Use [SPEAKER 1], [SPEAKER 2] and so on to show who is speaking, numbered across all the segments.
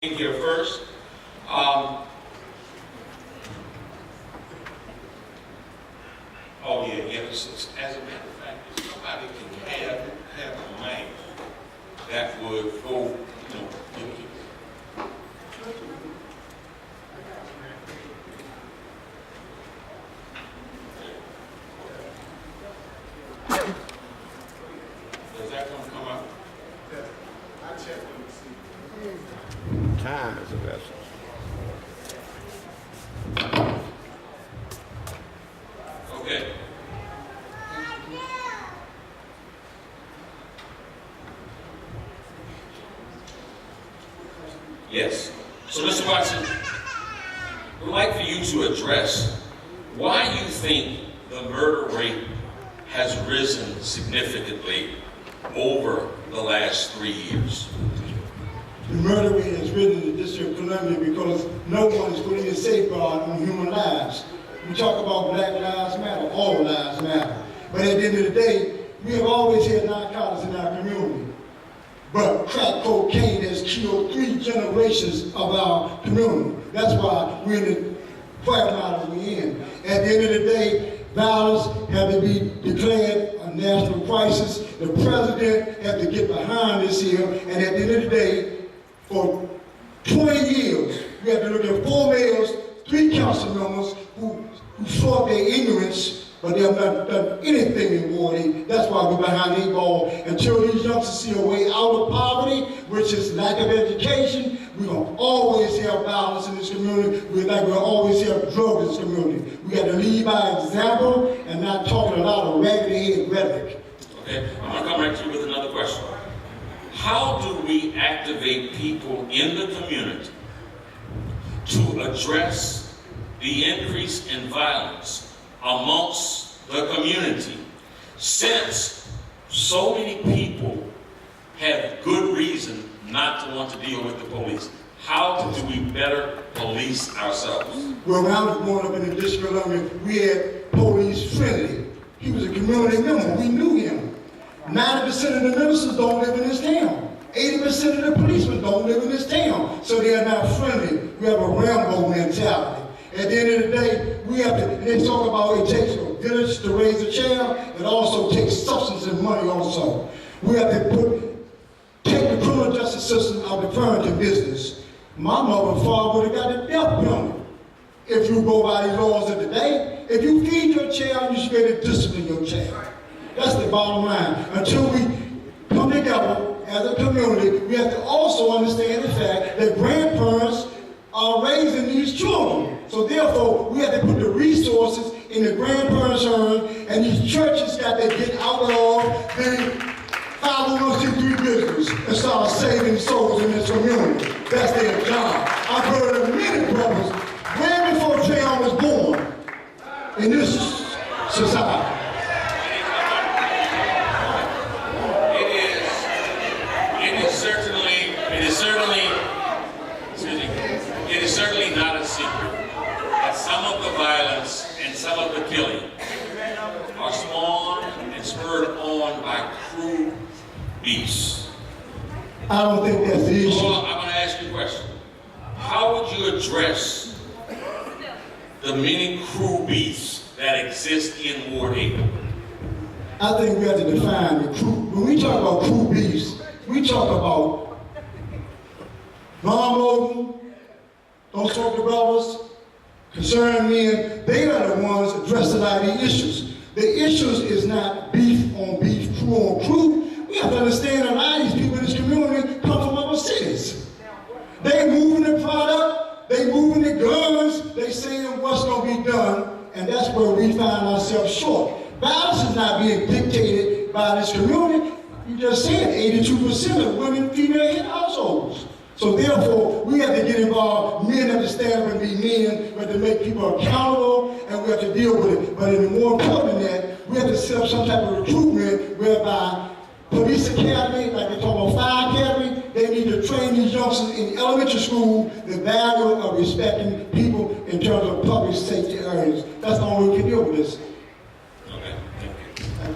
[SPEAKER 1] Here first. Oh yeah, yes. As a matter of fact, if somebody can have a mic that would go, give it. Does that one come up?
[SPEAKER 2] I checked on the seat.
[SPEAKER 3] Time is of essence.
[SPEAKER 1] Okay. Yes. So, Mr. Watson, we'd like for you to address why you think the murder rate has risen significantly over the last 3 years.
[SPEAKER 2] The murder rate has risen in the District of Columbia because no one is putting a safeguard on human lives. We talk about Black Lives Matter, all lives matter. But at the end of the day, we have always had narcotics in our community. But crack cocaine has killed 3 generations of our community. That's why we're in the quagmire we're in. At the end of the day, violence has to be declared a national crisis. The president has to get behind this here. And at the end of the day, for 20 years, we have to look at 4 mayors, 3 council members who fought their ignorance, but they have not done anything in Wardy. That's why we're behind the 8 ball. Until these youngsters see a way out of poverty, which is lack of education, we're going to always have violence in this community. We'll always have drugs in this community. We got to lead by example and not talking a lot of raggedy-headed rhetoric.
[SPEAKER 1] Okay, I'm going to come right to you with another question. How do we activate people in the community to address the increase in violence amongst the community, since so many people have good reason not to want to deal with the police? How do we better police ourselves?
[SPEAKER 2] Well, when I was growing up in the District of Columbia, we had Police Friendly. He was a community member. We knew him. 90% of the ministers don't live in this town. 80% of the policemen don't live in this town. So they are not friendly. We have a Rambo mentality. At the end of the day, we have to, they talk about it takes a village to raise a child. It also takes substance and money also. We have to take the criminal justice system out of the parenting business. My mother and father would have got the death penalty if you go by the laws of the day. If you feed your child, you should be able to discipline your child. That's the bottom line. Until we come together as a community, we have to also understand the fact that grandparents are raising these children. So therefore, we have to put the resources in the grandparents' earn, and these churches got to get out of the 501c3 business and start saving souls in this community. That's their job. I've heard of many brothers way before Trayon was born in this society.
[SPEAKER 1] It is certainly not a secret that some of the violence and some of the killing are spawned and spurred on by cruel beasts.
[SPEAKER 2] I don't think that's the issue.
[SPEAKER 1] Well, I'm going to ask you a question. How would you address the many cruel beasts that exist in Ward 8?
[SPEAKER 2] I think we have to define the cruel. When we talk about cruel beasts, we talk about Ron Logan, those sort of brothers, concerned men. They are the ones addressing a lot of the issues. The issues is not beef on beef, crew on crew. We have to understand a lot of these people in this community come from other cities. They moving the product, they moving the guns, they saying what's going to be done, and that's where we find ourselves short. Violence is not being dictated by this community. You just said 82% of women, female in households. So therefore, we have to get involved. Men have to stand up and be men. We have to make people accountable, and we have to deal with it. But even more important than that, we have to set up some type of recruitment whereby police academy, like they talk about fire academy, they need to train these youngsters in elementary school the value of respecting people in terms of public safety areas. That's the only way we can deal with this.
[SPEAKER 1] Okay, thank you.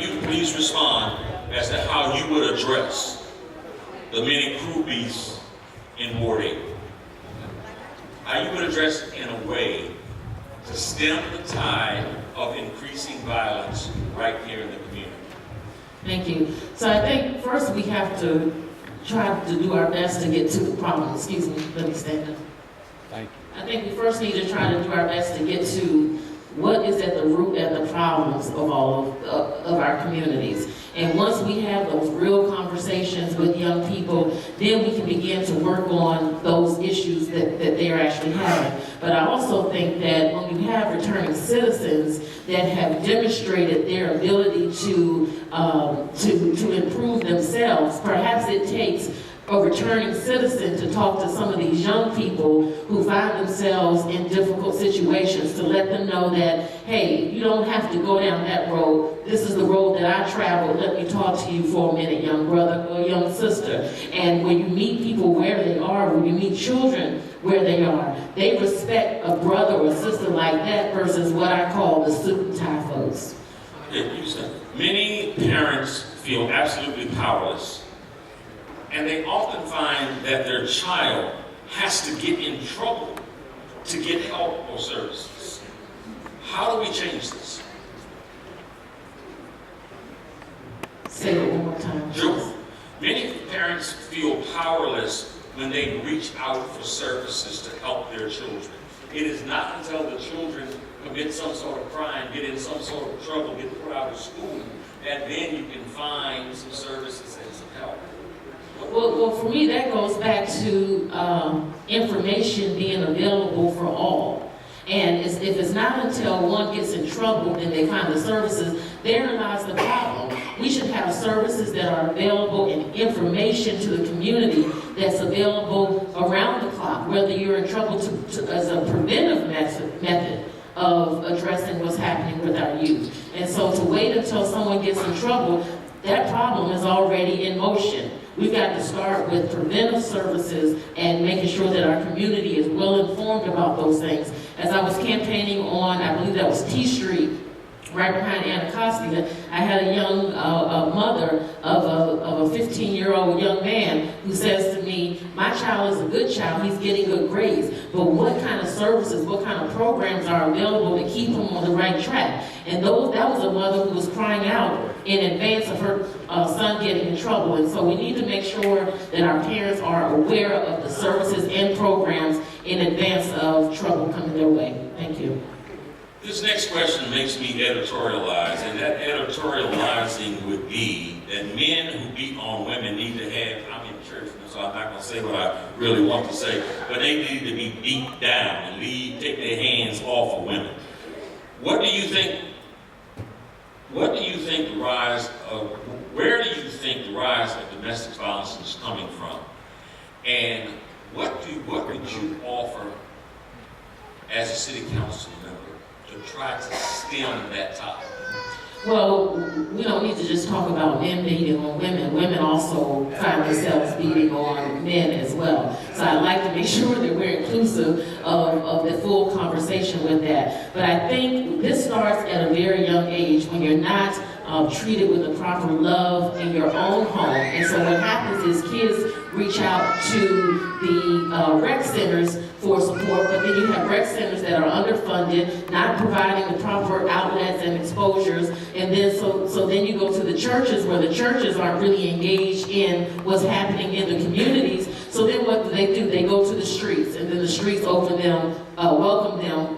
[SPEAKER 1] you to please respond as to how you would address the many crew beasts in Ward 8. How you would address it in a way to stem the tide of increasing violence right here in the community.
[SPEAKER 4] Thank you. So I think first we have to try to do our best to get to the problem. Excuse me, let me stand up.
[SPEAKER 3] Thank you.
[SPEAKER 4] I think we first need to try to do our best to get to what is at the root and the problems of all of our communities. And once we have those real conversations with young people, then we can begin to work on those issues that they're actually having. But I also think that when you have returning citizens that have demonstrated their ability to improve themselves, perhaps it takes a returning citizen to talk to some of these young people who find themselves in difficult situations, to let them know that, hey, you don't have to go down that road. This is the road that I traveled. Let me talk to you for a minute, young brother or young sister. And when you meet people where they are, when you meet children where they are, they respect a brother or sister like that versus what I call the suit and tie folks.
[SPEAKER 1] Many parents feel absolutely powerless, and they often find that their child has to get in trouble to get help or services. How do we change this?
[SPEAKER 4] Say it one more time.
[SPEAKER 1] Sure. Many parents feel powerless when they reach out for services to help their children. It is not until the children commit some sort of crime, get in some sort of trouble, get put out of school, that then you can find some services and some help.
[SPEAKER 4] Well, for me, that goes back to information being available for all. And if it's not until one gets in trouble then they find the services, therein lies the problem. We should have services that are available and information to the community that's available around the clock, whether you're in trouble as a preventive method of addressing what's happening with our youth. And so to wait until someone gets in trouble, that problem is already in motion. We've got to start with preventive services and making sure that our community is well informed about those things. As I was campaigning on, I believe that was T Street, right behind Anacostia, I had a young mother of a 15-year-old young man who says to me, my child is a good child, he's getting good grades, but what kind of services, what kind of programs are available to keep him on the right track? And that was a mother who was crying out in advance of her son getting in trouble. And so we need to make sure that our parents are aware of the services and programs in advance of trouble coming their way. Thank you.
[SPEAKER 1] This next question makes me editorialize, and that editorializing would be that men who beat on women need to have, I'm in church, so I'm not going to say what I really want to say, but they need to be beat down and take their hands off of women. Where do you think the rise of domestic violence is coming from? And what would you offer as a city council member to try to stem that tide?
[SPEAKER 4] Well, we don't need to just talk about men beating on women. Women also find themselves beating on men as well. So I'd like to make sure that we're inclusive of the full conversation with that. But I think this starts at a very young age when you're not treated with the proper love in your own home. And so what happens is kids reach out to the rec centers for support, but then you have rec centers that are underfunded, not providing the proper outlets and exposures, and then so then you go to the churches where the churches aren't really engaged in what's happening in the communities. So then what do? They go to the streets, and then the streets welcome them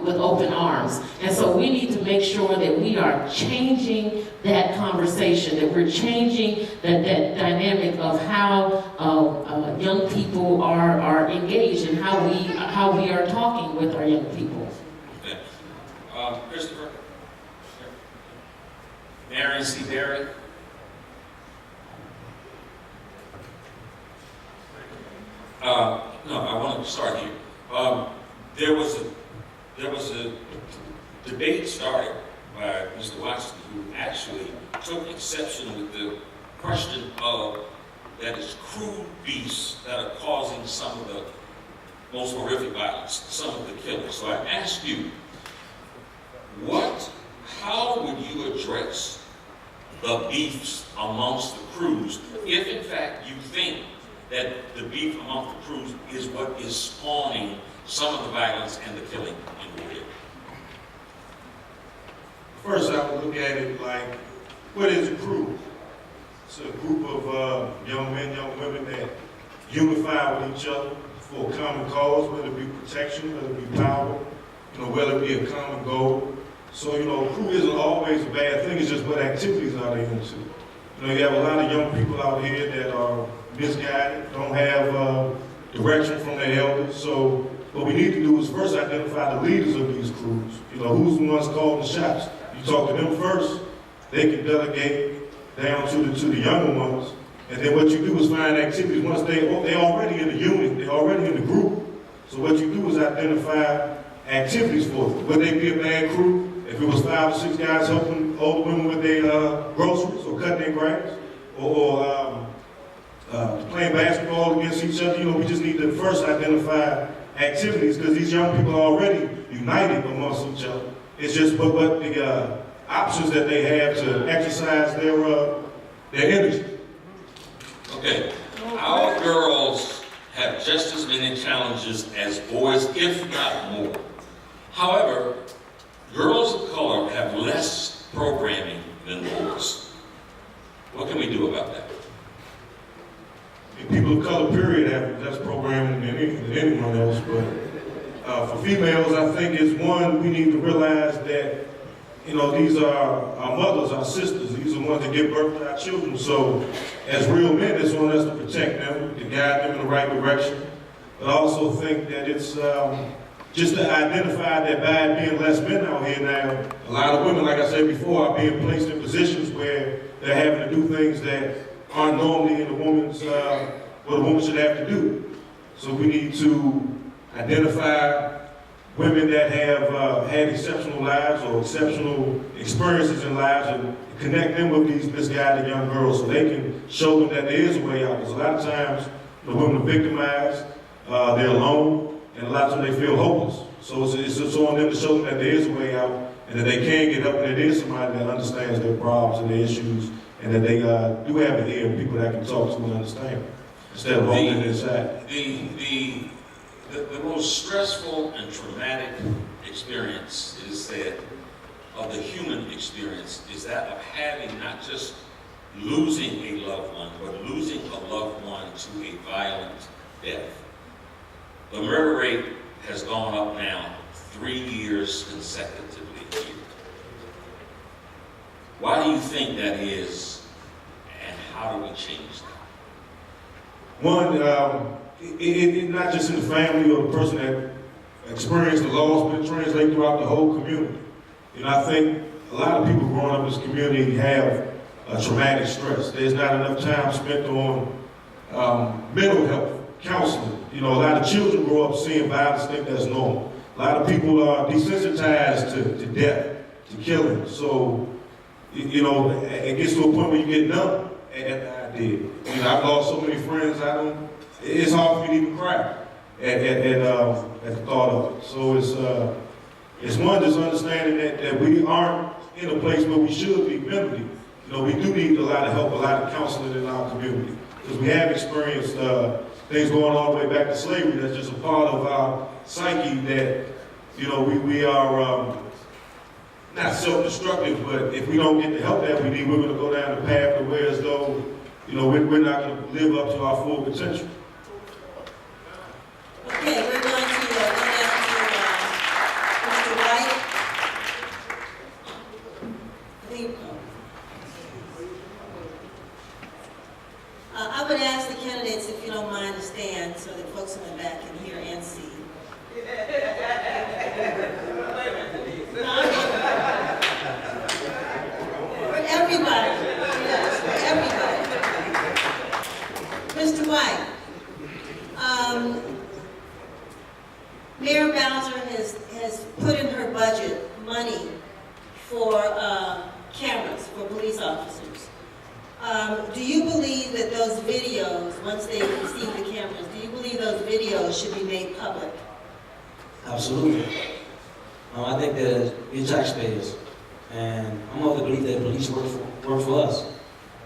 [SPEAKER 4] with open arms. And so we need to make sure that we are changing that conversation, that we're changing that dynamic of how young people are engaged and how we are talking with our young people.
[SPEAKER 1] Okay. Christopher? Marion C. Berry? No, I want to start here. There was a debate started by Mr. Watson, who actually took exception with the question of that is crude beasts that are causing some of the most horrific violence, some of the killings. So I ask you, how would you address the beefs amongst the crews, if in fact you think that the beef amongst the crews is what is spawning some of the violence and the killing in Wooded?
[SPEAKER 5] First, I would look at it like, what is a crew? It's a group of young men, young women that unify with each other for a common cause, whether it be protection, whether it be power, whether it be a common goal. So, crew isn't always a bad thing, it's just what activities are they into. You have a lot of young people out here that are misguided, don't have direction from their elders. So what we need to do is first identify the leaders of these crews. Who's the ones calling the shots? You talk to them first, they can delegate down to the younger ones. And then what you do is find activities. Once they're already in the unit, they're already in the group. So what you do is identify activities for them. Would they be a bad crew? If it was 5 or 6 guys helping older women with their groceries or cutting their grass, or playing basketball against each other, we just need to first identify activities, because these young people are already united amongst each other. It's just what the options that they have to exercise their energy.
[SPEAKER 1] Okay, our girls have just as many challenges as boys, if not more. However, girls of color have less programming than boys. What can we do about that?
[SPEAKER 5] People of color, period, have less programming than anyone else, but for females, I think it's one, we need to realize that, these are our mothers, our sisters, these are the ones that give birth to our children. So as real men, it's on us to protect them, to guide them in the right direction. But I also think that it's just to identify that by being less men out here now, a lot of women, like I said before, are being placed in positions where they're having to do things that aren't normally in what a woman should have to do. So we need to identify women that have had exceptional lives or exceptional experiences in lives and connect them with these misguided young girls so they can show them that there is a way out. Because a lot of times the women are victimized, they're alone, and a lot of times they feel hopeless. So it's on them to show them that there is a way out and that they can get up and that there is somebody that understands their problems and their issues and that they do have an ear and people that can talk to and understand instead of holding it inside.
[SPEAKER 1] The most stressful and traumatic experience is that, of the human experience, is that of having not just losing a loved one, but losing a loved one to a violent death. The murder rate has gone up now 3 years consecutively here. Why do you think that is, and how do we change that?
[SPEAKER 5] One, it not just in the family or the person that experienced the loss, but it translates throughout the whole community. I think a lot of people growing up in this community have traumatic stress. There's not enough time spent on mental health, counseling. A lot of children grow up seeing violence, think that's normal. A lot of people are desensitized to death, to killing. So, it gets to a point where you get numb at the idea. I've lost so many friends, it's hard for me to even cry at the thought of it. So it's one, just understanding that we aren't in a place where we should be mentally. We do need a lot of help, a lot of counseling in our community. Because we have experienced things going all the way back to slavery. That's just a part of our psyche that, we are not self-destructive, but if we don't get the help that we need, we're going to go down the path to where as though, we're not going to live up to our full potential.
[SPEAKER 6] Okay, we're going to go down to Mr. White. I would ask the candidates if you don't mind to stand so that folks in the back can hear and see. For everybody, yes, for everybody. Mr. White, Mayor Bowser has put in her budget money for cameras for police officers. Do you believe that those videos, once they receive the cameras, do you believe those videos should be made public?
[SPEAKER 7] Absolutely. I think that we're taxpayers, and I'm of the belief that police work for work for us.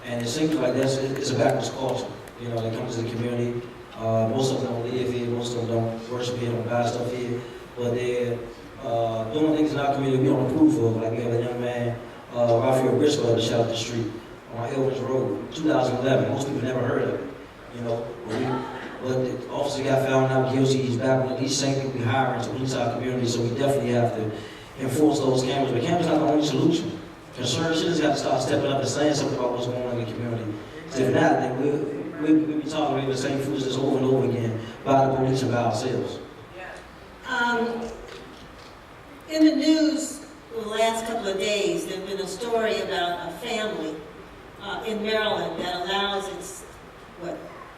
[SPEAKER 7] And it seems like it's a backwards culture. You know, they come to the community. Most of them don't live here. Most of them don't worship here, don't buy stuff here. But they're doing things in our community we don't approve of. Like we have a young man, Raphael Briscoe, that shot up the street on Elvis Road, 2011. Most people never heard of it. You know, but the officer got found out guilty. He's back on these same people we hiring to police our community. So we definitely have to enforce those cameras. But cameras are not the only solution. Concerned citizens have to start stepping up and saying something about what's going on in the community. So if not, then we'll be tolerating the same foolishness over and over again by the police and by ourselves.
[SPEAKER 6] In the news the last couple of days, there's been a story about a family in Maryland that allows its,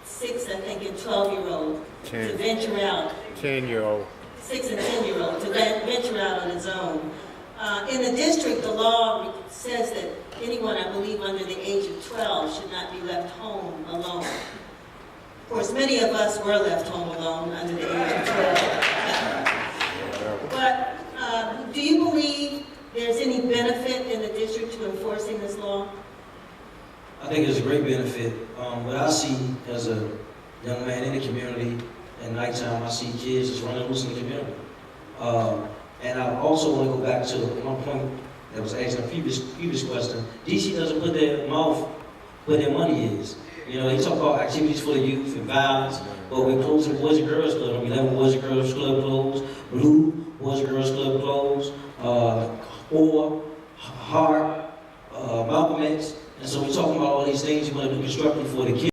[SPEAKER 6] 6, I think, and 12-year-old to venture out.
[SPEAKER 3] 10-year-old.
[SPEAKER 6] 6 and 10-year-old to venture out on its own. In the district, the law says that anyone, I believe, under the age of 12 should not be left home alone. Of course, many of us were left home alone under the age of 12. But do you believe there's any benefit in the district to enforcing this law?
[SPEAKER 7] I think it's a great benefit. What I see as a young man in the community at nighttime, I see kids just running loose in the community. And I also want to go back to one point that was asked in a previous question. DC doesn't put their mouth where their money is. You know, they talk about activities for the youth and violence, but we're closing Boys and Girls Club. 11 Boys and Girls Club closed, Blue Boys and Girls Club closed, or Heart, Malcolm X. And so we're talking about all these things you want to do constructively for the kids.